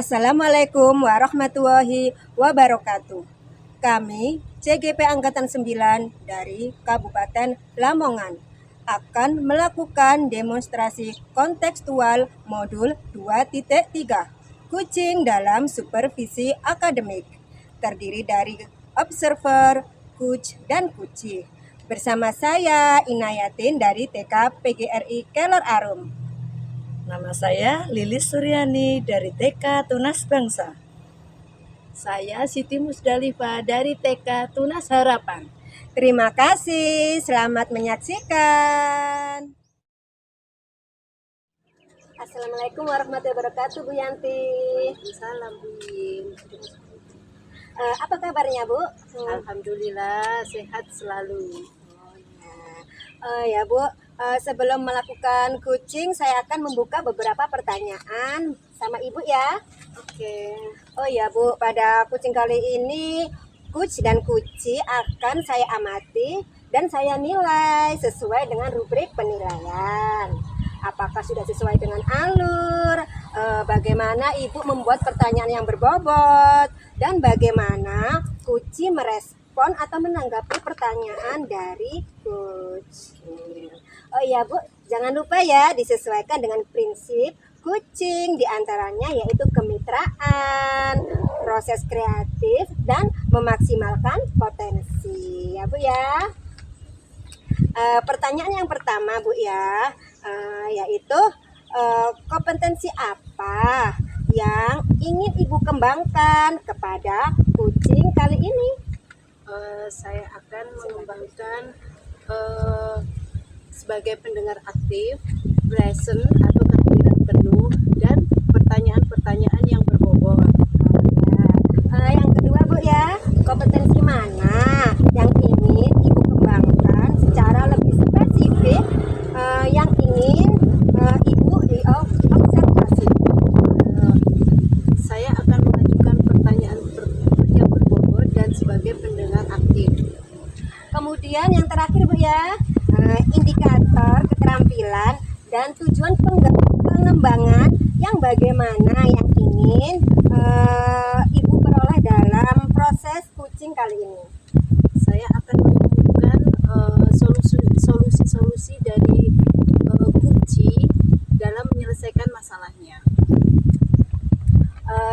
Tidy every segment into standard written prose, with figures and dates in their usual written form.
Assalamualaikum warahmatullahi wabarakatuh. Kami CGP Angkatan 9 dari Kabupaten Lamongan akan melakukan demonstrasi kontekstual modul 2.3 Kucing dalam supervisi akademik, terdiri dari observer, coach, dan kuci. Bersama saya Inayatin dari TK PGRI Kelor Arum. Nama saya Lilis Suryani dari TK Tunas Bangsa. Saya Siti Musdalifah dari TK Tunas Harapan. Terima kasih, selamat menyaksikan. Assalamualaikum warahmatullahi wabarakatuh, Bu Yanti. Salam Bu Yin. Apa kabarnya, Bu? Alhamdulillah sehat selalu. Ya Bu, sebelum melakukan coaching saya akan membuka beberapa pertanyaan sama Ibu ya. Oke. Oh ya Bu, pada coaching kali ini coach dan kuci akan saya amati dan saya nilai sesuai dengan rubrik penilaian. Apakah sudah sesuai dengan alur, bagaimana Ibu membuat pertanyaan yang berbobot, dan bagaimana kuci merespon atau menanggapi pertanyaan dari coach. Oh iya Bu, jangan lupa ya disesuaikan dengan prinsip coaching, diantaranya yaitu kemitraan, proses kreatif, dan memaksimalkan potensi ya Bu ya. Pertanyaan yang pertama Bu ya, yaitu kompetensi apa yang ingin Ibu kembangkan kepada kucing kali ini? Saya akan mengembangkan sebagai pendengar aktif, present atau kehadiran penuh, dan pertanyaan-pertanyaan yang berbobot. Yang kedua Bu ya, kompetensi mana yang ingin Ibu kembangkan secara lebih spesifik, yang ingin Ibu diobservasi? Saya akan mengajukan pertanyaan yang berbobot dan sebagai pendengar aktif. Kemudian yang terakhir Bu ya, indikator keterampilan dan tujuan pengembangan yang bagaimana yang ingin Ibu peroleh dalam proses coaching kali ini. Saya akan menemukan solusi-solusi dari kunci dalam menyelesaikan masalahnya.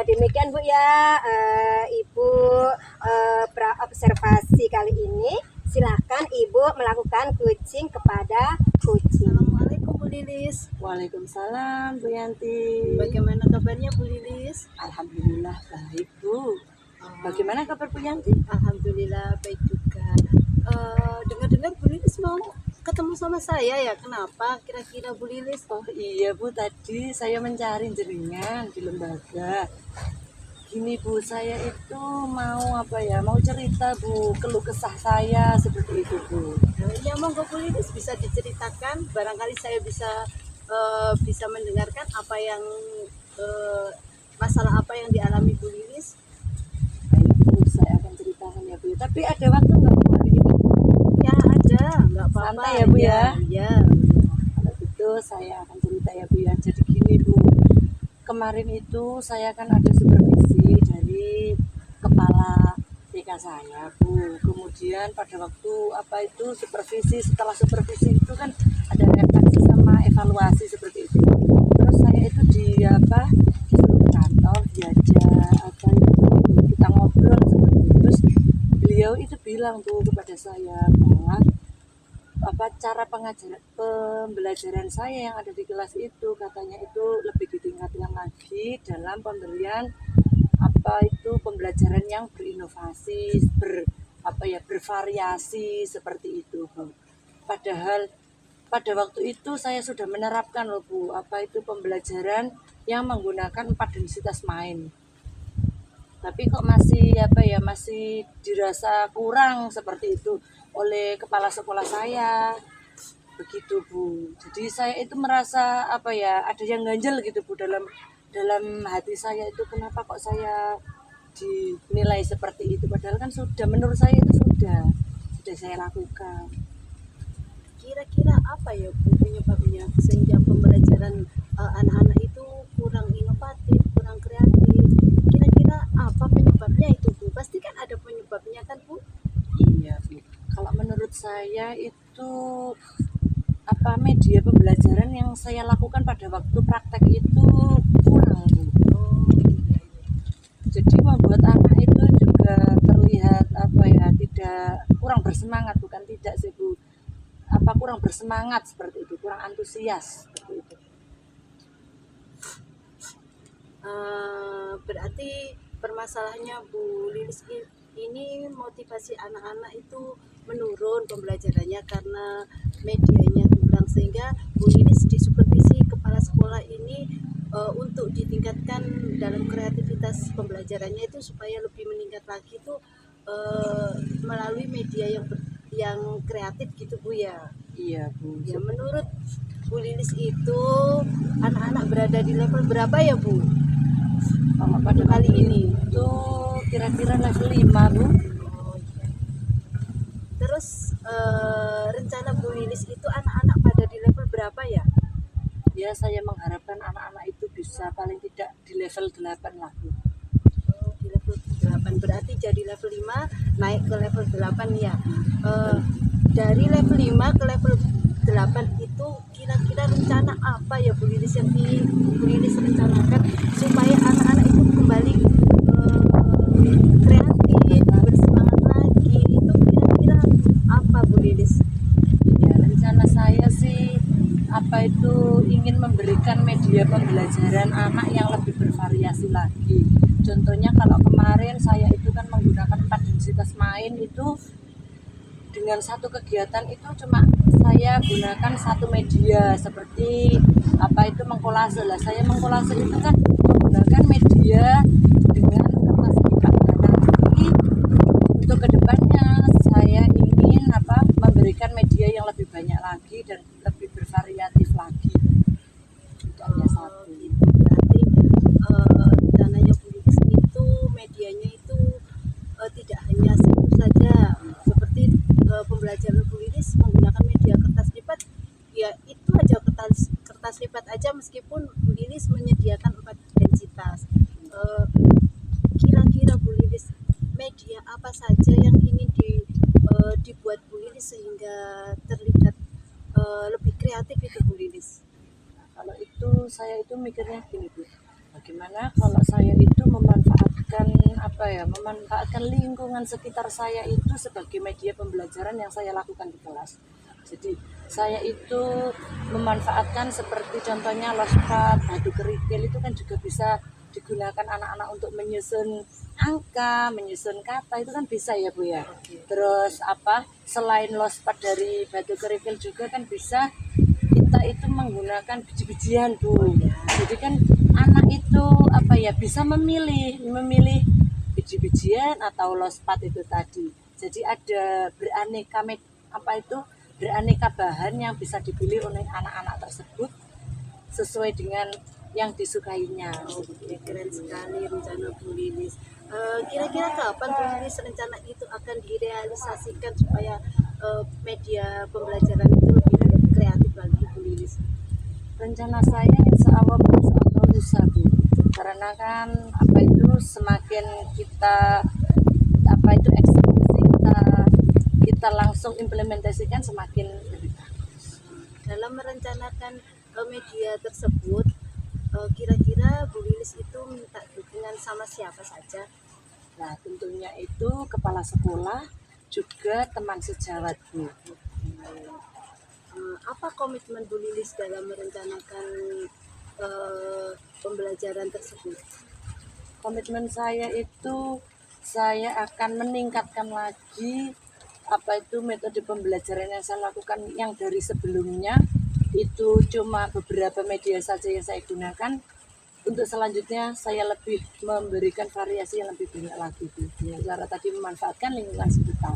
Demikian Bu ya, Ibu praobservasi kali ini. Silakan Ibu melakukan coaching kepada kucing. Assalamualaikum Bu Lilis. Waalaikumsalam Bu Yanti. Bagaimana kabarnya Bu Lilis? Alhamdulillah baik Bu. Bagaimana kabar Bu Yanti? Alhamdulillah baik juga. Dengar-dengar Bu Lilis mau ketemu sama saya ya, kenapa kira-kira Bu Lilis? Oh iya Bu, tadi saya mencari jenengan di lembaga. Gini Bu, saya itu mau cerita Bu, keluh kesah saya seperti itu Bu. Ya monggo Bu Lilis bisa diceritakan, barangkali saya bisa mendengarkan apa yang masalah apa yang dialami Bu Lilis. Baik Bu, saya akan ceritakan ya Bu. Tapi ada waktu nggak Bu hari ini? Ya ada, nggak apa-apa. Santai ya Bu ya. Ya. Kalau gitu saya akan cerita ya Bu ya. Jadi gini Bu, kemarin itu saya kan ada supervisi dari kepala TK saya Bu. Kemudian pada waktu setelah supervisi itu kan ada refleksi sama evaluasi seperti itu. Terus saya itu disuruh ke kantor diajak kita ngobrol seperti itu. Terus beliau itu bilang tuh kepada saya bahwa cara pembelajaran saya yang ada di kelas itu katanya itu lebih ditingkatkan lagi dalam pemberian pembelajaran yang berinovasi, bervariasi seperti itu Bu. Padahal pada waktu itu saya sudah menerapkan loh Bu, pembelajaran yang menggunakan 4 densitas main. Tapi kok masih dirasa kurang seperti itu oleh kepala sekolah saya. Begitu Bu. Jadi saya itu merasa ada yang ganjel gitu Bu dalam hati saya itu, kenapa kok saya dinilai seperti itu, padahal kan menurut saya itu sudah saya lakukan. Kira-kira apa ya Bu penyebabnya sehingga pembelajaran anak-anak itu kurang inovatif, kurang kreatif? saya itu media pembelajaran yang saya lakukan pada waktu praktek itu kurang, Bu. Jadi membuat anak itu juga terlihat tidak kurang bersemangat, bukan tidak sih, Bu. Kurang bersemangat seperti itu, kurang antusias seperti itu. Berarti permasalahannya Bu Lilis ini motivasi anak-anak itu menurun pembelajarannya karena medianya kurang, sehingga Bu Lilis di supervisi kepala sekolah ini untuk ditingkatkan dalam kreativitas pembelajarannya itu supaya lebih meningkat lagi itu melalui media yang kreatif gitu, Bu ya. Iya, Bu. Ya, menurut Bu Lilis itu anak-anak berada di level berapa ya, Bu? Kalau pada Kali ini. itu kira-kira level 5, Bu. Terus rencana Bu Lilis itu anak-anak pada di level berapa ya? Ya, saya mengharapkan anak-anak itu bisa paling tidak di level 8 lah, Bu. Di level 8, berarti jadi level 5 naik ke level 8 ya. Dari level 5 ke level 8 itu kira-kira rencana apa ya Bu Lilis yang Bu Lilis rencanakan supaya anak-anak itu kembali kreatif, bersemangat lagi, itu kira-kira apa Bu Lilis? Ya, rencana saya sih ingin memberikan media pembelajaran anak yang lebih bervariasi lagi. Contohnya kalau kemarin saya itu kan menggunakan 4 densitas main itu, dengan satu kegiatan itu cuma saya gunakan satu media seperti mengkolase lah. Saya mengkolase itu kan menggunakan media dengan kertas lipat. Nanti untuk kedepannya saya ingin memberikan media yang lebih banyak lagi dan lebih bervariatif lagi. Itu hanya satu. Berarti rencananya Bu Lilis itu medianya itu tidak hanya satu saja, seperti pembelajaran Bu Lilis menggunakan media kertas lipat, ya itu aja kertas lipat aja, meskipun Bu Lilis menyediakan 4 densitas. Kira-kira Bu Lilis media apa saja yang ingin dibuat Bu Lilis sehingga terlihat lebih kreatif itu Bu Lilis? Kalau itu saya itu mikirnya gini, Bu. Bagaimana kalau saya itu memanfaatkan lingkungan sekitar saya itu sebagai media pembelajaran yang saya lakukan di kelas. Jadi saya itu memanfaatkan seperti contohnya lospad, batu kerikil itu kan juga bisa digunakan anak-anak untuk menyusun angka, menyusun kata, itu kan bisa ya, Bu ya. Terus selain lospad dari batu kerikil juga kan bisa kita itu menggunakan biji-bijian, Bu. Jadi kan anak itu bisa memilih biji-bijian atau lospad itu tadi. Jadi ada beraneka bahan yang bisa dipilih oleh anak-anak tersebut sesuai dengan yang disukainya. Keren sekali rencana Bu Lilis. Kira-kira kapan Bu Lilis rencana itu akan direalisasikan supaya media pembelajaran itu lebih kreatif lagi Bu Lilis? Rencana saya insya Allah besok atau lusa, Bu. Karena kan semakin kita eksekusi, kita langsung implementasikan semakin lebih bagus. Dalam merencanakan media tersebut, kira-kira Bu Lilis itu minta dukungan sama siapa saja? Nah, tentunya itu kepala sekolah juga teman sejawat, Bu. Apa komitmen Bu Lilis dalam merencanakan pembelajaran tersebut? Komitmen saya itu saya akan meningkatkan lagi metode pembelajaran yang saya lakukan yang dari sebelumnya itu cuma beberapa media saja yang saya gunakan. Untuk selanjutnya saya lebih memberikan variasi yang lebih banyak lagi, Bu. Dengan cara tadi memanfaatkan lingkungan sekitar.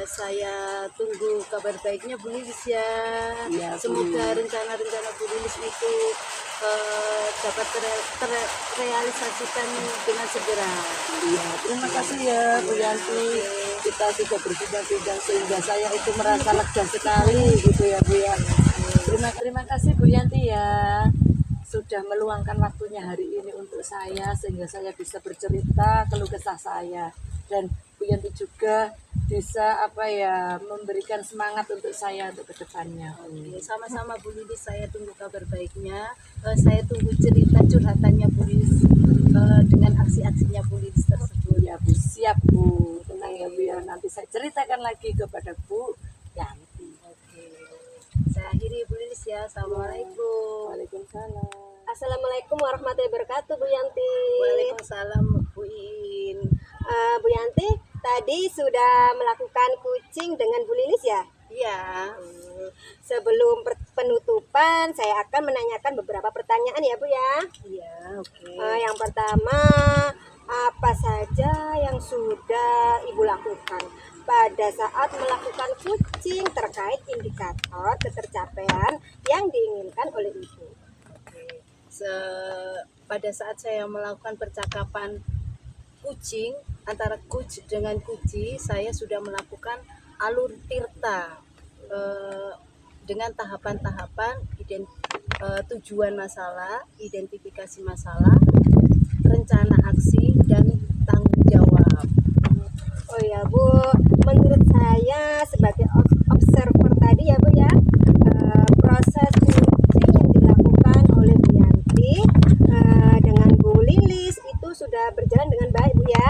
Saya tunggu kabar baiknya Bu Lilis ya. Ya, semoga rencana-rencana Bu Lilis itu dapat terrealisasikan dengan segera. Iya, terima kasih ya Bu Yanti. Kita sudah berbincang-bincang sehingga saya itu merasa lega sekali gitu ya, Bu ya. Terima kasih Bu Yanti ya. sudah meluangkan waktunya hari ini untuk saya sehingga saya bisa bercerita keluh kesah saya, dan Bu Yanti juga bisa memberikan semangat untuk saya untuk kedepannya. Oke, sama-sama Bu Lilis, saya tunggu kabar baiknya. Saya tunggu cerita curhatannya Bu Lilis dengan aksi-aksinya Bu Lilis tersebut. Ya Bu, siap Bu, tenang ya Bu ya, nanti saya ceritakan lagi kepada Bu Yanti. Oke, saya akhiri Bu Lilis ya. Assalamualaikum. Waalaikumsalam. Assalamualaikum warahmatullahi wabarakatuh Bu Yanti. Waalaikumsalam Bu Iin. Bu Yanti tadi sudah melakukan kucing dengan Bu Lilis ya? Iya. Sebelum penutupan saya akan menanyakan beberapa pertanyaan ya Bu ya. Iya, oke. Yang pertama, apa saja yang sudah Ibu lakukan pada saat melakukan kucing terkait indikator ketercapaian yang diinginkan oleh Ibu? Oke. Pada saat saya melakukan percakapan kucing antara kuc dengan kuci, saya sudah melakukan alur tirta dengan tahapan-tahapan tujuan masalah, identifikasi masalah, rencana aksi, dan tanggung jawab. Oh ya Bu, menurut saya sebagai observer tadi ya Bu ya, proses kucing yang dilakukan oleh Bu Yanti dengan Bu Lilis itu sudah berjalan dengan baik Bu ya,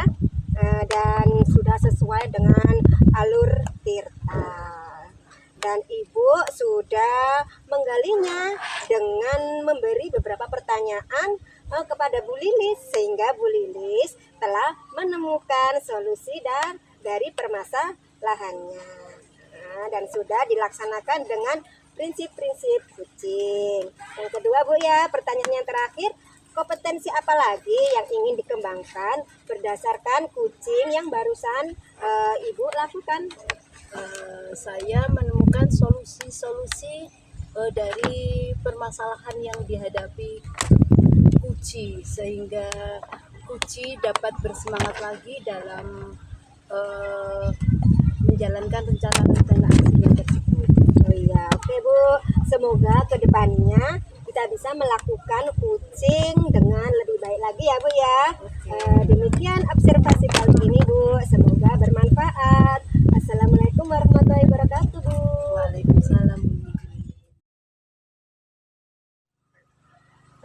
dan sudah sesuai dengan alur tirta. Dan Ibu sudah menggalinya dengan memberi beberapa pertanyaan kepada Bu Lilis, sehingga Bu Lilis telah menemukan solusi dari permasalahannya. Dan sudah dilaksanakan dengan prinsip-prinsip kucing. Yang kedua Bu ya, pertanyaan yang terakhir, kompetensi apa lagi yang ingin dikembangkan berdasarkan kucing yang barusan Ibu lakukan? Saya menemukan solusi-solusi dari permasalahan yang dihadapi kuci, sehingga kuci dapat bersemangat lagi dalam menjalankan rencana-rencana aksinya tersebut. Oh iya, oke Bu, semoga kedepannya kita bisa melakukan kucing dengan lebih baik lagi ya Bu ya. Demikian observasi kali ini Bu, semoga bermanfaat. Assalamualaikum warahmatullahi wabarakatuh Bu. Waalaikumsalam.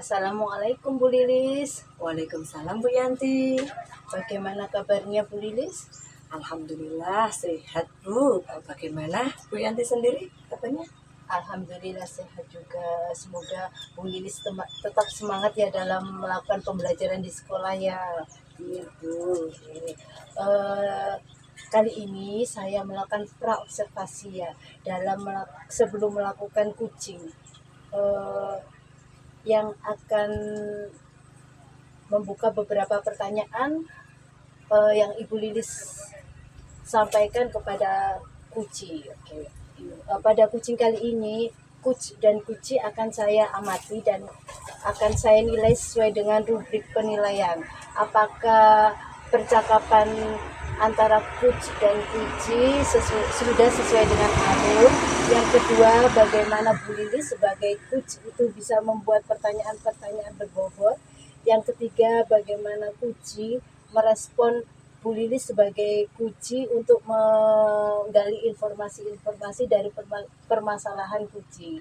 Assalamualaikum Bu Lilis. Waalaikumsalam Bu Yanti. Bagaimana kabarnya Bu Lilis? Alhamdulillah sehat Bu. Bagaimana Bu Yanti sendiri katanya? Alhamdulillah sehat juga. Semoga Bu Lilis tetap semangat ya dalam melakukan pembelajaran di sekolah ya. Iya Bu. Kali ini saya melakukan praobservasi ya sebelum melakukan kucing, yang akan membuka beberapa pertanyaan yang Ibu Lilis sampaikan kepada kuci. Oke. Pada kucing kali ini, kuc dan kuci akan saya amati dan akan saya nilai sesuai dengan rubrik penilaian. Apakah percakapan antara kuc dan kuci sudah sesuai dengan alur? Yang kedua, bagaimana Bu Lilis sebagai kuc itu bisa membuat pertanyaan-pertanyaan berbobot? Yang ketiga, bagaimana kuci merespon Bu Lilis sebagai kuci untuk menggali informasi-informasi dari permasalahan kuci.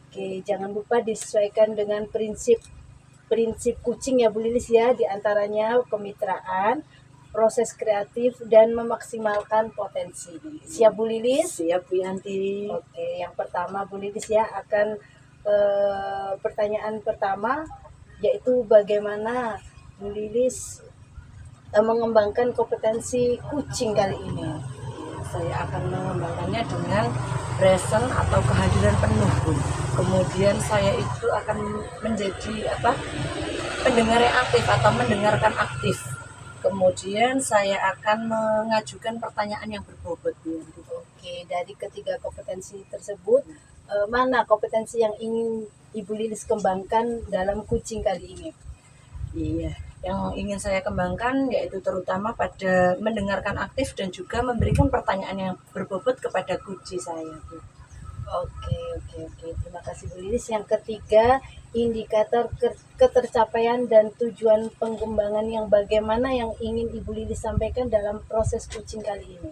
Oke, jangan lupa disesuaikan dengan prinsip kucing ya Bu Lilis ya, diantaranya kemitraan, proses kreatif, dan memaksimalkan potensi. Siap Bu Lilis? Siap Bu Yanti. Oke, yang pertama Bu Lilis ya akan pertanyaan pertama, yaitu bagaimana Bu Lilis mengembangkan kompetensi kucing kali ini. Saya akan mengembangkannya dengan present atau kehadiran penuh Bu. Kemudian saya itu akan menjadi pendengar yang aktif atau mendengarkan aktif. Kemudian saya akan mengajukan pertanyaan yang berbobot Bu. Oke, dari ketiga kompetensi tersebut, mana kompetensi yang ingin Ibu Lilis kembangkan dalam kucing kali ini? Iya, yang ingin saya kembangkan yaitu terutama pada mendengarkan aktif dan juga memberikan pertanyaan yang berbobot kepada kuci saya Bu. Oke. Oke, terima kasih Bu Lilis. Yang ketiga, indikator ketercapaian dan tujuan pengembangan yang bagaimana yang ingin Ibu Lilis sampaikan dalam proses coaching kali ini.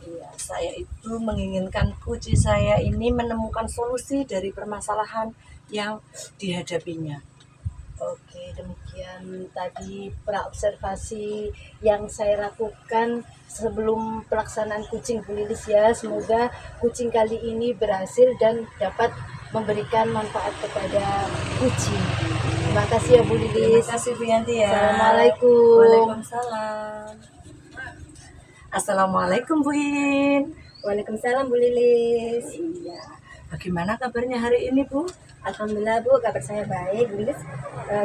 Iya, saya itu menginginkan coach saya ini menemukan solusi dari permasalahan yang dihadapinya. Oke, demikian tadi praobservasi yang saya lakukan sebelum pelaksanaan coaching Bu Lilis ya. Semoga coaching kali ini berhasil dan dapat memberikan manfaat kepada kucing. Terima kasih ya Bu Terima Lilis. kasih Bu Yanti ya. Assalamualaikum. Waalaikumsalam. Assalamualaikum Bu In. Waalaikumsalam Bu Lilis. Iya. Bagaimana kabarnya hari ini Bu? Alhamdulillah Bu, kabar saya baik. Bu Lilis,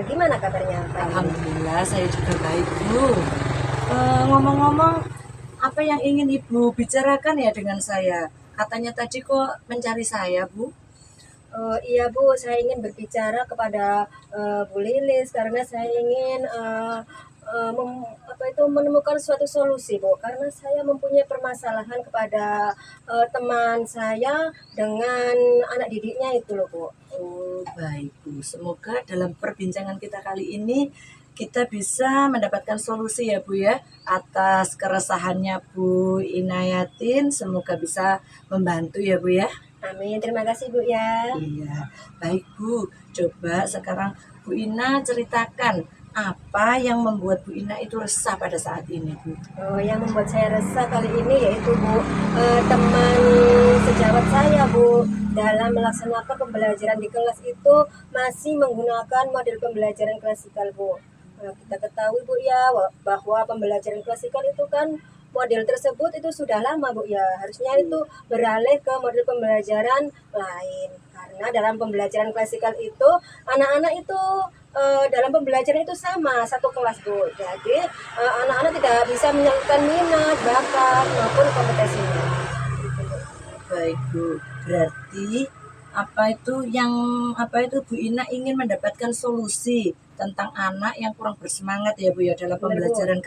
gimana kabarnya? Alhamdulillah saya juga baik Bu. Ngomong-ngomong, apa yang ingin Ibu bicarakan ya dengan saya? Katanya tadi kok mencari saya Bu? Iya Bu, saya ingin berbicara kepada Bu Lilis karena saya ingin menemukan suatu solusi Bu, karena saya mempunyai permasalahan kepada teman saya dengan anak didiknya itu loh Bu. Oh baik Bu, semoga dalam perbincangan kita kali ini kita bisa mendapatkan solusi ya Bu ya atas keresahannya Bu Inayatin. Semoga bisa membantu ya Bu ya. Amin, terima kasih Bu ya. Iya, baik Bu. Coba sekarang Bu Ina ceritakan apa yang membuat Bu Ina itu resah pada saat ini Bu. Oh, yang membuat saya resah kali ini yaitu Bu, teman sejawat saya Bu dalam melaksanakan pembelajaran di kelas itu masih menggunakan model pembelajaran klasikal Bu. Kita ketahui Bu ya bahwa pembelajaran klasikal itu kan model tersebut itu sudah lama Bu ya, harusnya itu beralih ke model pembelajaran lain, karena dalam pembelajaran klasikal itu anak-anak itu dalam pembelajaran itu sama satu kelas Bu, jadi anak-anak tidak bisa menyalurkan minat, bakat maupun kompetensinya. Baik Bu, berarti apa itu Bu Ina ingin mendapatkan solusi tentang anak yang kurang bersemangat ya Bu ya dalam Benar, Bu. pembelajaran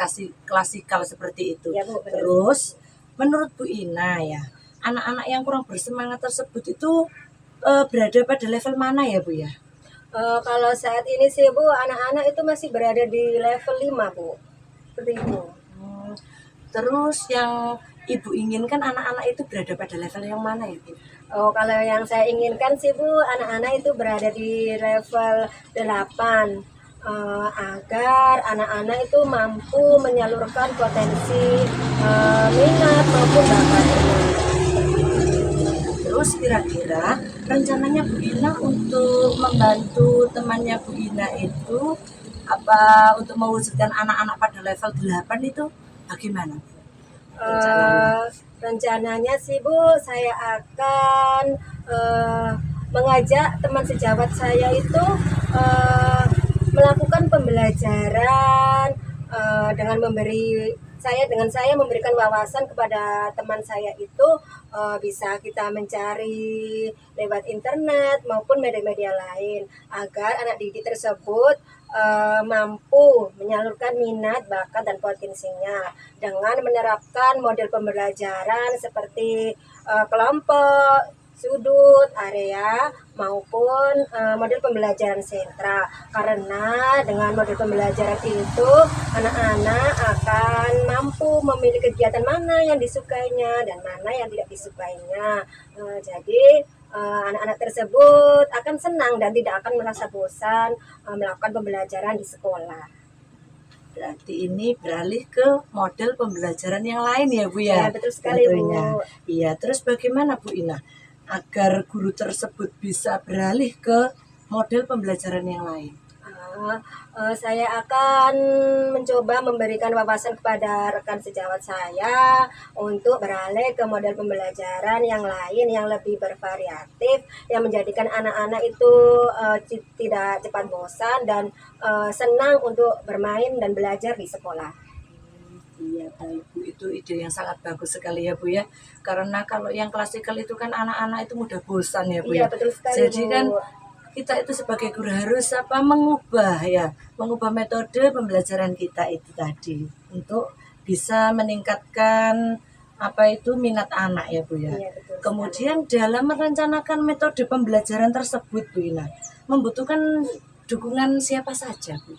klasikal seperti itu. Ya, Bu, benar. Terus menurut Bu Ina ya, anak-anak yang kurang bersemangat tersebut itu berada pada level mana ya Bu ya? Kalau saat ini sih Bu, anak-anak itu masih berada di level 5 Bu, seperti itu. Terus yang Ibu inginkan anak-anak itu berada pada level yang mana ya Bu? Oh, kalau yang saya inginkan sih Bu, anak-anak itu berada di level 8, agar anak-anak itu mampu menyalurkan potensi minat maupun bakatnya. Terus kira-kira rencananya Bu Ina untuk membantu temannya Bu Ina itu apa untuk mewujudkan anak-anak pada level 8 itu bagaimana? Rencananya sih Bu, saya akan mengajak teman sejawat saya itu melakukan pembelajaran dengan saya memberikan wawasan kepada teman saya itu, bisa kita mencari lewat internet maupun media-media lain agar anak didik tersebut mampu menyalurkan minat, bakat, dan potensinya dengan menerapkan model pembelajaran seperti kelompok, sudut, area, maupun model pembelajaran sentra. Karena dengan model pembelajaran itu anak-anak akan mampu memilih kegiatan mana yang disukainya dan mana yang tidak disukainya. Jadi anak-anak tersebut akan senang dan tidak akan merasa bosan melakukan pembelajaran di sekolah. Berarti ini beralih ke model pembelajaran yang lain ya Bu ya? Ya, betul sekali Tentunya. Bu. Iya, terus bagaimana Bu Ina agar guru tersebut bisa beralih ke model pembelajaran yang lain? Saya akan mencoba memberikan wawasan kepada rekan sejawat saya untuk beralih ke model pembelajaran yang lain yang lebih bervariatif, yang menjadikan anak-anak itu tidak cepat bosan dan senang untuk bermain dan belajar di sekolah. Iya baik Bu, itu ide yang sangat bagus sekali ya Bu ya. Karena kalau yang klasikal itu kan anak-anak itu mudah bosan ya Bu Iya, ya. betul sekali Jadi Bu. kan kita itu sebagai guru harus mengubah metode pembelajaran kita itu tadi untuk bisa meningkatkan apa itu minat anak ya Bu ya. Iya, betul sekali. Kemudian dalam merencanakan metode pembelajaran tersebut Bu Ina, membutuhkan dukungan siapa saja Bu?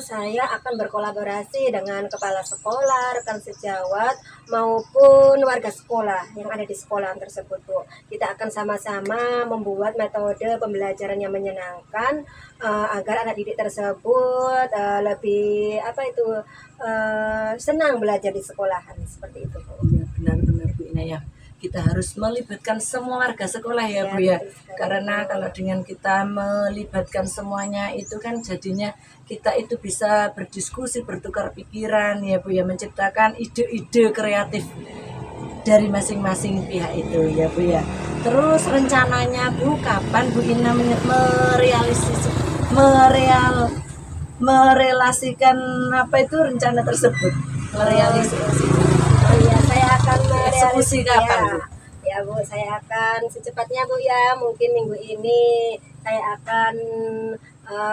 Saya akan berkolaborasi dengan kepala sekolah, rekan sejawat, maupun warga sekolah yang ada di sekolah tersebut, Bu. Kita akan sama-sama membuat metode pembelajaran yang menyenangkan agar anak didik tersebut lebih senang belajar di sekolahan seperti itu, Bu. Iya benar-benar Bu Ina ya. Kita harus melibatkan semua warga sekolah ya Bu ya. betul sekali. Karena kalau dengan kita melibatkan semuanya itu kan jadinya kita itu bisa berdiskusi, bertukar pikiran ya Bu ya, menciptakan ide-ide kreatif dari masing-masing pihak itu ya Bu ya. Terus rencananya Bu kapan Bu Ina merelasikan apa itu rencana tersebut? Merealisasikan. Oh iya, saya akan Eksekusi kapan, Bu? Ya Bu, saya akan secepatnya Bu ya, mungkin minggu ini saya akan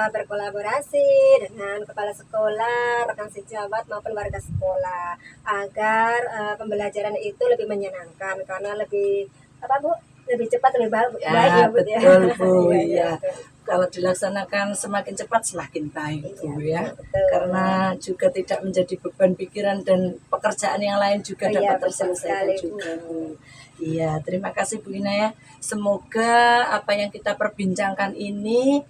berkolaborasi dengan kepala sekolah, rekan sejawat maupun warga sekolah agar pembelajaran itu lebih menyenangkan karena lebih Bu? Lebih cepat lebih baik Ya, Bu ya. betul Bu Iya, ya. betul. Kalau dilaksanakan semakin cepat semakin baik Bu ya. Betul. Karena juga tidak menjadi beban pikiran dan pekerjaan yang lain juga Iya, dapat betul terselesaikan sekali, juga Bu. Iya, terima kasih Bu Ina ya. Semoga apa yang kita perbincangkan ini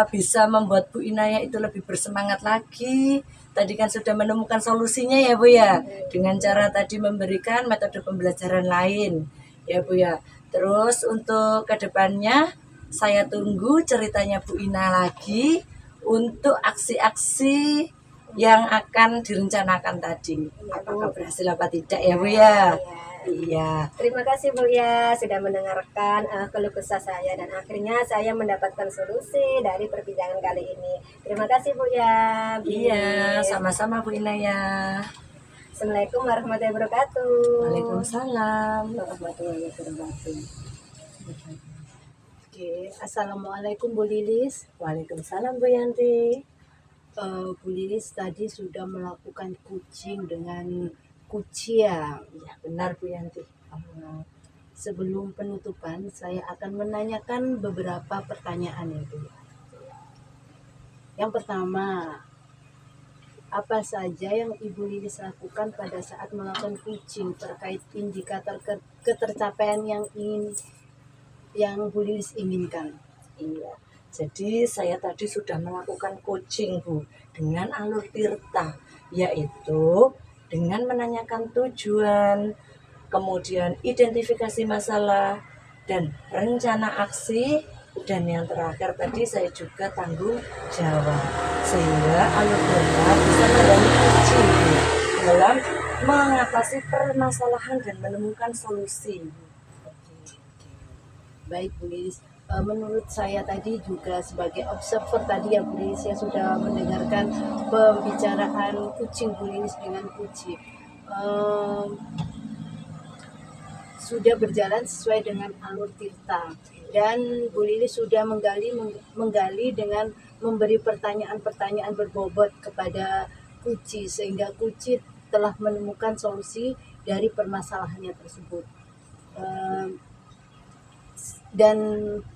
bisa membuat Bu Ina ya itu lebih bersemangat lagi. Tadi kan sudah menemukan solusinya ya Bu ya. Dengan cara tadi memberikan metode pembelajaran lain ya Bu ya. Terus untuk kedepannya saya tunggu ceritanya Bu Ina lagi untuk aksi-aksi yang akan direncanakan tadi. Apakah berhasil apa tidak ya Bu ya? Iya. Terima kasih Bu ya sudah mendengarkan keluh kesah saya dan akhirnya saya mendapatkan solusi dari perbincangan kali ini. Terima kasih Bu ya. Iya, sama-sama Bu Ina ya. Assalamualaikum warahmatullahi wabarakatuh. Waalaikumsalam warahmatullahi wabarakatuh. Oke, Assalamualaikum Bu Lilis. Waalaikumsalam Bu Yanti. Bu Lilis tadi sudah melakukan kucing dengan kuciang. Iya, benar Bu Yanti. Sebelum penutupan, saya akan menanyakan beberapa pertanyaan ya Bu. Yang pertama, apa saja yang Ibu Lilis lakukan pada saat melakukan kucing terkait indikator ketercapaian yang Bu Lilis inginkan? Iya. Jadi saya tadi sudah melakukan coaching Bu dengan alur tirta, yaitu dengan menanyakan tujuan, kemudian identifikasi masalah dan rencana aksi, dan yang terakhir tadi saya juga tanggung jawab sehingga alur tirta bisa membantu coaching Bu dalam mengatasi permasalahan dan menemukan solusi. Baik Bu Lilis, menurut saya tadi juga sebagai observer tadi ya Bu Lilis, saya sudah mendengarkan pembicaraan kucing Bu Lilis dengan kucing. Sudah berjalan sesuai dengan alur tirta dan Bu Lilis sudah menggali dengan memberi pertanyaan-pertanyaan berbobot kepada kucing sehingga kucing telah menemukan solusi dari permasalahannya tersebut. Dan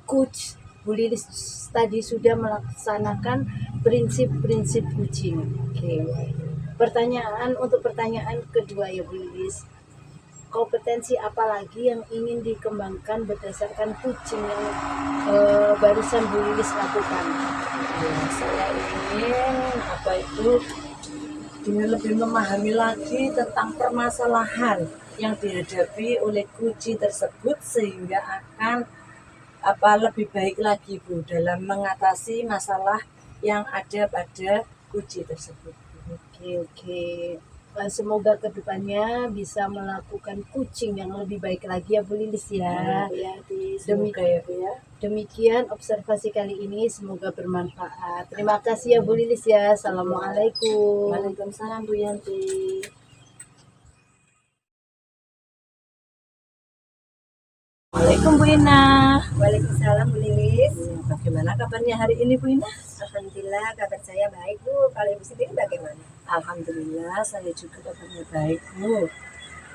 coach Bu Lilis tadi sudah melaksanakan prinsip-prinsip kucing. Oke. Pertanyaan kedua ya Bu Lilis. Kompetensi apa lagi yang ingin dikembangkan berdasarkan kucing yang barusan Bu Lilis lakukan? Ya, saya ingin dengan lebih memahami lagi tentang permasalahan yang dihadapi oleh kucing tersebut sehingga akan lebih baik lagi Bu dalam mengatasi masalah yang ada pada kucing tersebut. Oke. Semoga kedepannya bisa melakukan kucing yang lebih baik lagi ya Bu Lilis ya. Semoga ya Bu ya. Demikian observasi kali ini, semoga bermanfaat. Terima kasih ya Bu Lilis ya. Assalamualaikum. Waalaikumsalam Bu Yanti. Waalaikumsalam Bu Ina. Waalaikumsalam Bu Lilis. Bagaimana kabarnya hari ini Bu Ina? Alhamdulillah kabar saya baik Bu. Kalau Ibu sendiri bagaimana? Alhamdulillah saya juga kabarnya baik Bu.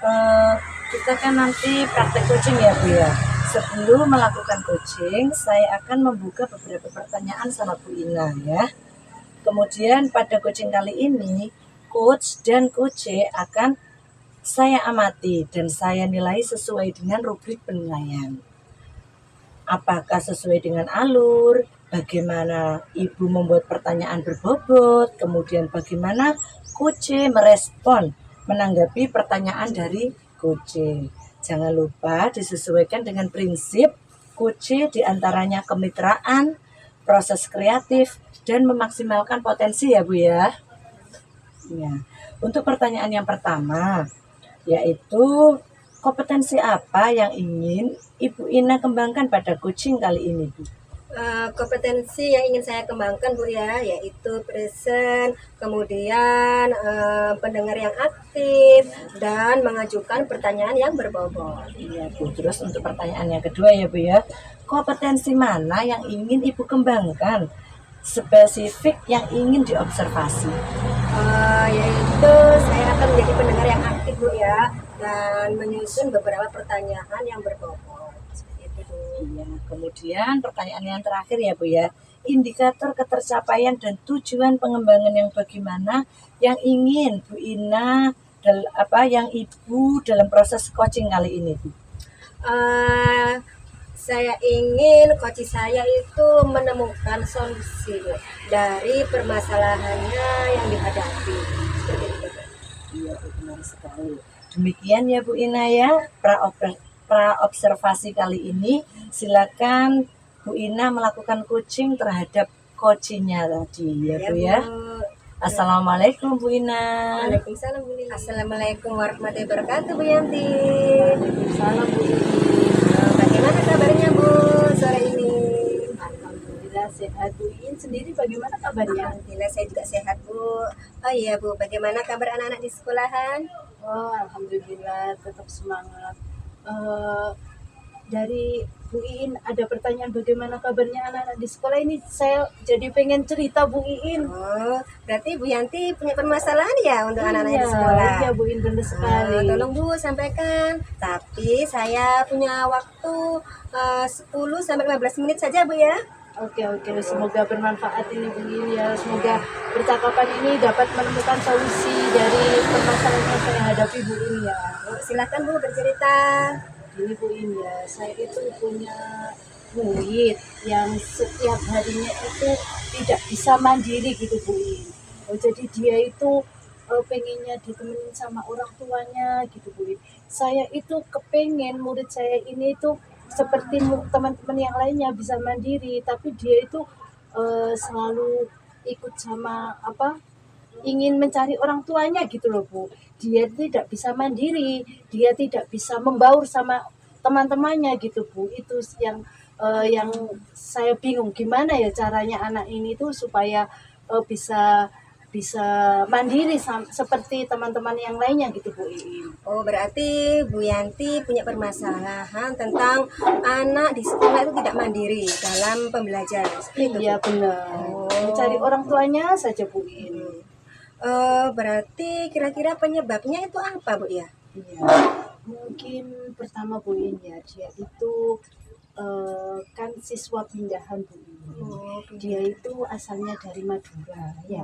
Eh, kita kan nanti praktek coaching ya Bu ya. Sebelum melakukan coaching, saya akan membuka beberapa pertanyaan sama Bu Ina ya. Kemudian pada coaching kali ini, coach dan coach akan saya amati dan saya nilai sesuai dengan rubrik penilaian. Apakah sesuai dengan alur, bagaimana ibu membuat pertanyaan berbobot, kemudian bagaimana coach merespon menanggapi pertanyaan dari coach. Jangan lupa disesuaikan dengan prinsip coach diantaranya kemitraan, proses kreatif, dan memaksimalkan potensi ya Bu ya. Ya. Untuk pertanyaan yang pertama, yaitu kompetensi apa yang ingin Ibu Ina kembangkan pada coaching kali ini Bu? Kompetensi yang ingin saya kembangkan Bu ya, yaitu present, kemudian pendengar yang aktif, dan mengajukan pertanyaan yang berbobot. Iya Bu, terus untuk pertanyaan yang kedua ya Bu ya, kompetensi mana yang ingin Ibu kembangkan? Spesifik yang ingin diobservasi. Yaitu saya akan menjadi pendengar yang aktif Bu ya, dan menyusun beberapa pertanyaan yang berbobot. Seperti itu Bu. Iya, kemudian pertanyaan yang terakhir ya Bu ya, indikator ketercapaian dan tujuan pengembangan yang bagaimana yang ingin Bu Ina yang Ibu dalam proses coaching kali ini Bu? Saya ingin coach saya itu menemukan solusi Bu, dari permasalahannya yang dihadapi. Seperti itu Bu. Iya, benar sekali. Demikian ya Bu Ina ya, pra-observasi kali ini. Silakan Bu Ina melakukan coaching terhadap coachingnya tadi ya Bu ya. Assalamualaikum Bu Ina. Waalaikumsalam Bu Lili. Assalamualaikum warahmatullahi wabarakatuh Bu Yanti. Waalaikumsalam Bu Ina. Bagaimana kabarnya Bu sore ini? Alhamdulillah sehat. Bu Iin sendiri bagaimana kabarnya? Alhamdulillah saya juga sehat Bu. Oh iya Bu, bagaimana kabar anak-anak di sekolahan? Oh, alhamdulillah tetap semangat. Dari Bu Iin ada pertanyaan bagaimana kabarnya anak-anak di sekolah ini. Saya jadi pengen cerita Bu Iin. Oh, berarti Bu Yanti punya permasalahan ya untuk anak-anak di sekolah? Iya Bu Iin, benar sekali. Tolong Bu sampaikan. Tapi saya punya waktu 10 sampai 15 menit saja Bu ya. Oke, semoga bermanfaat ini Bu Iin ya. Semoga percakapan ini dapat menemukan solusi dari permasalahan yang saya hadapi Bu Iin ya. Silakan Bu bercerita. Ini Bu Iin ya, saya itu punya murid yang setiap harinya itu tidak bisa mandiri gitu Bu Iin. Jadi dia itu pengennya ditemenin sama orang tuanya gitu Bu Iin. Saya itu kepengen murid saya ini itu seperti teman-teman yang lainnya bisa mandiri, tapi dia itu selalu ikut sama ingin mencari orang tuanya gitu loh Bu. Dia tidak bisa mandiri, dia tidak bisa membaur sama teman-temannya gitu Bu. Itu yang saya bingung gimana ya caranya anak ini tuh supaya bisa mandiri seperti teman-teman yang lainnya gitu Bu Iin. Oh, berarti Bu Yanti punya permasalahan tentang anak di sekolah itu tidak mandiri dalam pembelajaran. Seperti itu, Iya Bu? benar. Oh. Mencari orang tuanya saja Bu Iin. Berarti kira-kira penyebabnya itu apa Bu ya? Iya. Mungkin pertama Bu Iin ya, dia itu kan siswa pindahan Bu Iin. Dia itu asalnya dari Madura ya.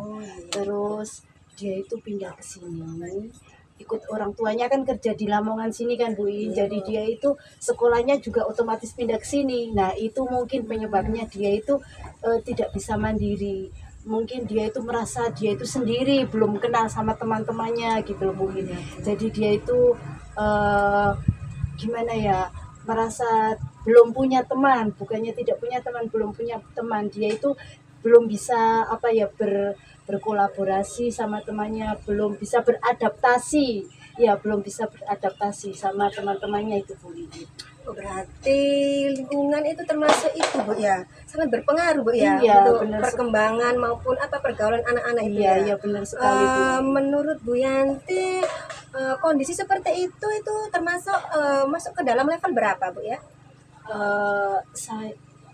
Terus dia itu pindah ke sini ikut orang tuanya kan kerja di Lamongan sini kan Bu Iin. Jadi dia itu sekolahnya juga otomatis pindah ke sini. Nah, itu mungkin penyebabnya dia itu tidak bisa mandiri. Mungkin dia itu merasa dia itu sendiri, belum kenal sama teman-temannya gitu loh Bu Iin. Jadi dia itu gimana ya, merasa belum punya teman, bukannya tidak punya teman, belum punya teman. Dia itu belum bisa berkolaborasi sama temannya, belum bisa beradaptasi. Ya, belum bisa beradaptasi sama teman-temannya itu Bu Iin. Oh, berarti lingkungan itu termasuk itu Bu ya, sangat berpengaruh Bu ya, Iya, untuk benar. perkembangan maupun pergaulan anak-anak itu Iya, ya. iya benar sekali Bu. Menurut Bu Yanti, kondisi seperti itu termasuk masuk ke dalam level berapa Bu ya?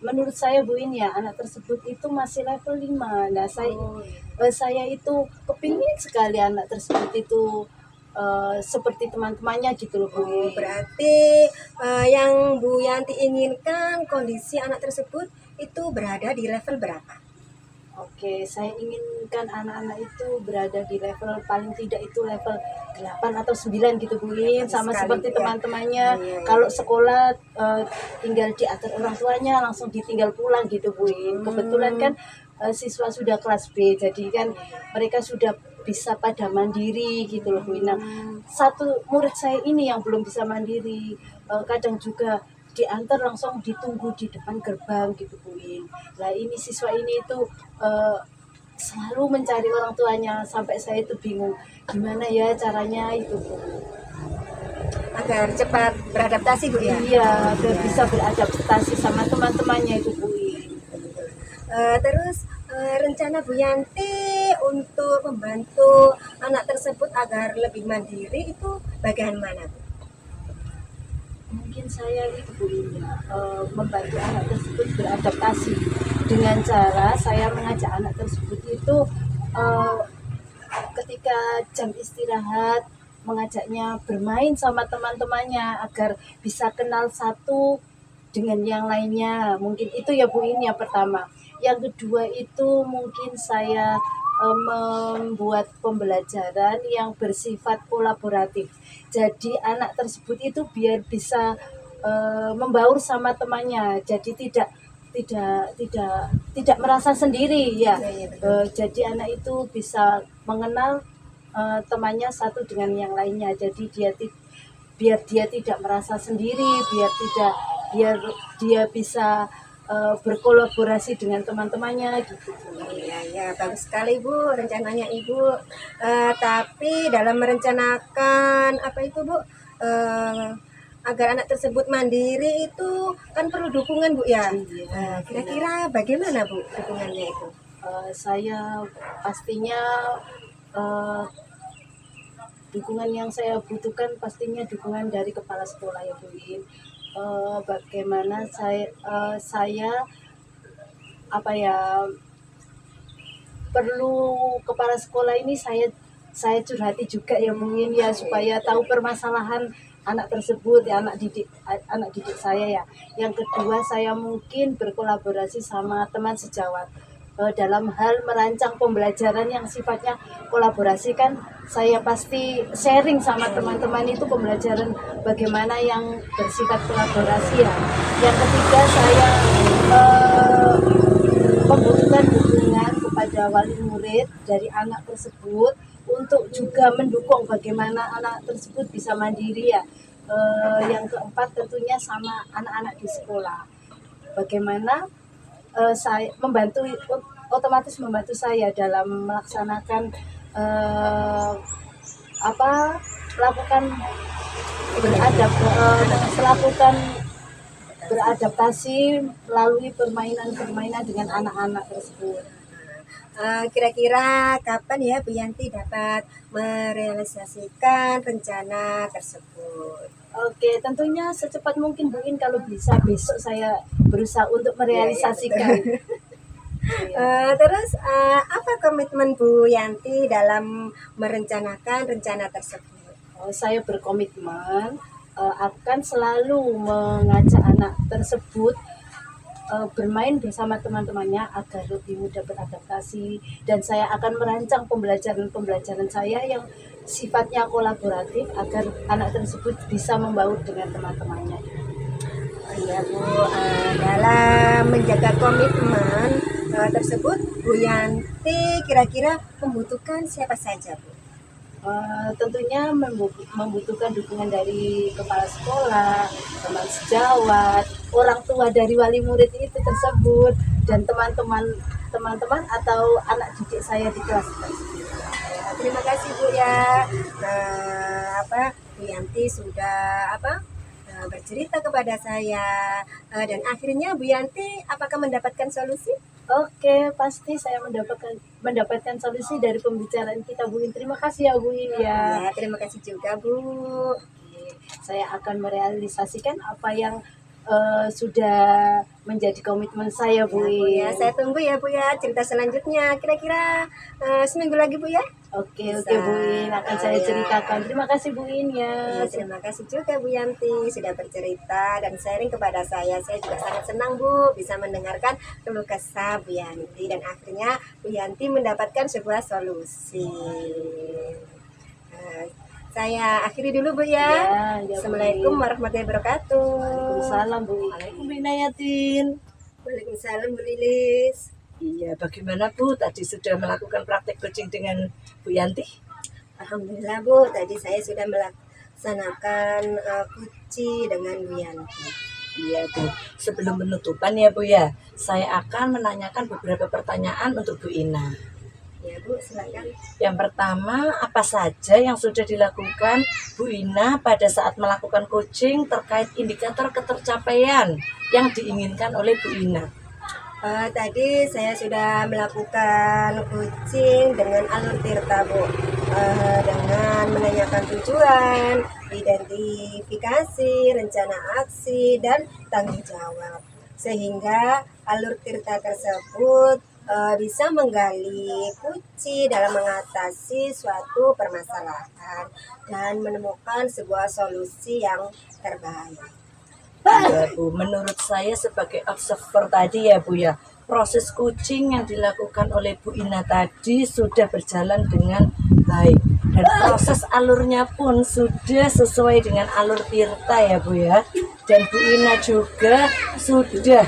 Menurut saya Bu Iin ya, anak tersebut itu masih level 5. Nah, saya itu kepingin sekali anak tersebut itu seperti teman-temannya gitu loh Bu. Oh, berarti yang Bu Yanti inginkan kondisi anak tersebut itu berada di level berapa? Oke, saya inginkan anak-anak itu berada di level paling tidak itu level 8 atau 9 gitu Bu In, sama Sekali, seperti ya. teman-temannya. Iya, iya. Kalau sekolah tinggal diatur orang tuanya langsung ditinggal pulang gitu Bu In. Kebetulan kan siswa sudah kelas B, jadi kan mereka sudah bisa pada mandiri gitu loh Bu In. Nah, satu murid saya ini yang belum bisa mandiri, kadang juga diantar langsung ditunggu di depan gerbang gitu Bu In. Nah ini siswa ini itu selalu mencari orang tuanya sampai saya itu bingung gimana ya caranya itu Bu. Agar cepat beradaptasi Bu ya. Iya, biar bisa beradaptasi sama teman-temannya itu Bu In. Terus rencana Bu Yanti untuk membantu anak tersebut agar lebih mandiri itu bagaimana Bu? Mungkin saya itu Bu In ya, membantu anak tersebut beradaptasi dengan cara saya mengajak anak tersebut itu eh, ketika jam istirahat mengajaknya bermain sama teman-temannya agar bisa kenal satu dengan yang lainnya. Mungkin itu ya Bu ini yang pertama. Yang kedua itu mungkin saya membuat pembelajaran yang bersifat kolaboratif. Jadi anak tersebut itu biar bisa membaur sama temannya. Jadi tidak merasa sendiri ya. Iya, betul. Jadi anak itu bisa mengenal temannya satu dengan yang lainnya. Jadi biar dia tidak merasa sendiri, biar dia bisa berkolaborasi dengan teman-temannya gitu. Iya, ya, bagus sekali Bu rencananya Ibu. Tapi dalam merencanakan apa itu Bu, agar anak tersebut mandiri itu kan perlu dukungan Bu ya. Iya, Kira-kira bagaimana Bu dukungannya itu? Saya pastinya eh, dukungan yang saya butuhkan pastinya dukungan dari kepala sekolah ya Bu In. Bagaimana saya apa ya perlu kepala sekolah ini saya curhati juga ya mungkin ya supaya tahu permasalahan anak tersebut ya anak didik saya ya. Yang kedua saya mungkin berkolaborasi sama teman sejawat dalam hal merancang pembelajaran yang sifatnya kolaborasi kan saya pasti sharing sama teman-teman itu pembelajaran bagaimana yang bersifat kolaborasi ya. Yang ketiga saya membutuhkan dukungan kepada wali murid dari anak tersebut untuk juga mendukung bagaimana anak tersebut bisa mandiri ya. Yang keempat tentunya sama anak-anak di sekolah. Bagaimana saya otomatis membantu saya dalam melaksanakan melakukan melakukan beradaptasi melalui permainan-permainan dengan anak-anak tersebut. Kira-kira kapan ya Bu Yanti dapat merealisasikan rencana tersebut? Oke, tentunya secepat mungkin Bu In, kalau bisa besok saya berusaha untuk merealisasikan. Terus apa komitmen Bu Yanti dalam merencanakan rencana tersebut? Saya berkomitmen akan selalu mengajak anak tersebut bermain bersama teman-temannya agar lebih mudah beradaptasi, dan saya akan merancang pembelajaran saya yang sifatnya kolaboratif agar anak tersebut bisa membaur dengan teman-temannya. Iya Bu, dalam menjaga komitmen tersebut Bu Yanti kira-kira membutuhkan siapa saja Bu? Tentunya membutuhkan dukungan dari kepala sekolah, teman sejawat, orang tua dari wali murid itu tersebut, dan teman-teman atau anak didik saya di kelas tersebut. Terima kasih Bu ya. Bu Yanti sudah bercerita kepada saya, dan akhirnya Bu Yanti apakah mendapatkan solusi? Oke, pasti saya mendapatkan solusi dari pembicaraan kita Bu In. Terima kasih ya Bu In ya. Ya, terima kasih juga Bu. Oke, saya akan merealisasikan apa yang sudah menjadi komitmen saya, Bu. Ya, saya tunggu ya Bu ya cerita selanjutnya. Kira-kira seminggu lagi Bu ya. Oke, Bisa. Bu In, akan saya Ya. ceritakan. Terima kasih Bu In ya. Ya, terima kasih juga Bu Yanti sudah bercerita dan sharing kepada saya. Saya juga sangat senang Bu bisa mendengarkan keluh kesah Bu Yanti dan akhirnya Bu Yanti mendapatkan sebuah solusi. Eh, saya akhiri dulu Bu ya. Ya, Assalamualaikum warahmatullahi wabarakatuh. Waalaikumsalam Bu. Waalaikumsalam Bu Inayatin. Waalaikumsalam Bu Lilis. Iya, bagaimana Bu? Tadi sudah melakukan praktek coaching dengan Bu Yanti? Alhamdulillah Bu, tadi saya sudah melaksanakan kuci dengan Bu Yanti. Iya Bu. Sebelum penutupan ya Bu ya, saya akan menanyakan beberapa pertanyaan untuk Bu Ina. Ya Bu, silakan. Yang pertama, apa saja yang sudah dilakukan Bu Ina pada saat melakukan coaching terkait indikator ketercapaian yang diinginkan oleh Bu Ina? Tadi saya sudah melakukan coaching dengan alur tirta Bu, dengan menanyakan tujuan, identifikasi, rencana aksi, dan tanggung jawab. Sehingga alur tirta tersebut bisa menggali kunci dalam mengatasi suatu permasalahan dan menemukan sebuah solusi yang terbaik. Ya Bu, menurut saya sebagai observer tadi ya Bu ya, proses coaching yang dilakukan oleh Bu Ina tadi sudah berjalan dengan baik dan proses alurnya pun sudah sesuai dengan alur tirta ya Bu ya. Dan Bu Ina juga sudah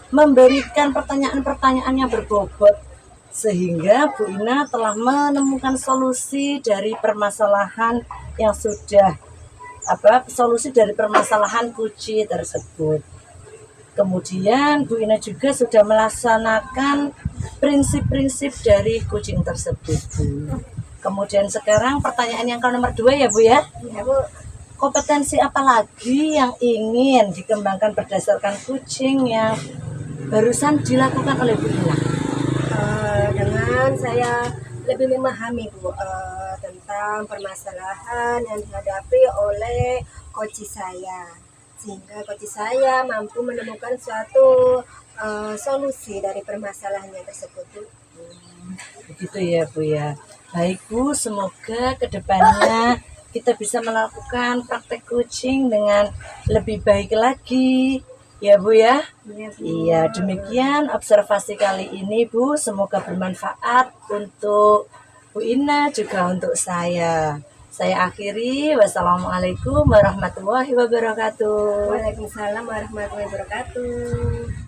memberikan pertanyaan-pertanyaan yang berbobot sehingga Bu Ina telah menemukan solusi dari permasalahan yang sudah solusi dari permasalahan kuci tersebut. Kemudian Bu Ina juga sudah melaksanakan prinsip-prinsip dari coaching tersebut Bu. Kemudian sekarang pertanyaan yang nomor 2 ya Bu ya. Ya Bu. Kompetensi apa lagi yang ingin dikembangkan berdasarkan coaching yang barusan dilakukan oleh Bu Ina? Dengan saya lebih memahami Bu tentang permasalahan yang dihadapi oleh coach saya, sehingga coach saya mampu menemukan suatu solusi dari permasalahannya tersebut Bu. Begitu ya Bu ya. Baik Bu, semoga kedepannya kita bisa melakukan praktek coaching dengan lebih baik lagi ya Bu ya. Iya, demikian observasi kali ini Bu. Semoga bermanfaat untuk Bu Ina juga untuk saya. Saya akhiri. Wassalamualaikum warahmatullahi wabarakatuh. Waalaikumsalam warahmatullahi wabarakatuh.